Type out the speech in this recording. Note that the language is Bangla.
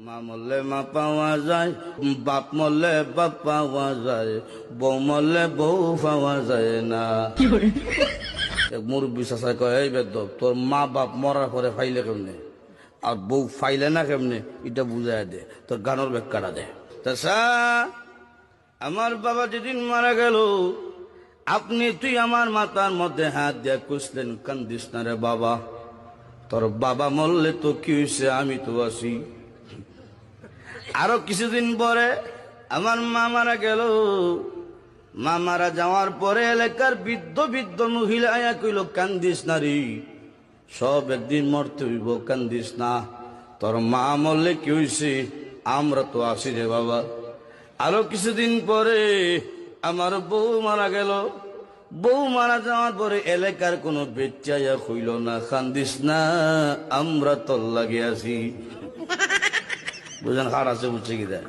মা মরলে মা পাওয়া যায়, বাপ মরলে বাপ পাওয়া যায়, বউ মরলে বউ পাওয়া যায় না। মুরব্বী চাষা কয়, এই বেদব তোর মা বাপ মরার পরে ফাইলে কেমনে আর বউ ফাইলে না কেমনে, এটা বুঝাই দে, তোর গানোর ব্যাখ্যাটা দে। চাষা, আমার বাবা যেদিন মারা গেল, তুই আমার মাথার মধ্যে হাত দিয়ে কুসলেন, কান্দিস না রে বাবা, তোর বাবা মরলে তো কি হয়েছে, আমি তো আছি। আরো কিছুদিন পরে আমার মা মারা গেল। মা মারা যাওয়ার পরে এলাকার বৃদ্ধ বৃদ্ধ মহিলা আয়া কইল, কান্দিস না রে, সব একদিন মরতে হইব, কান্দিস না, তোর মা মরলে কি হয়েছে, আমরা তো আছি রে বাবা। আরো কিছুদিন পরে আমার বউ মারা গেল। বউ মারা যাওয়ার পরে এলাকার কোনো বেচাইয়া কইল না, কান্দিস না, আমরা তোর লাগে আছি। বুঝলেন, হার আছে বুঝছে কি দেয়।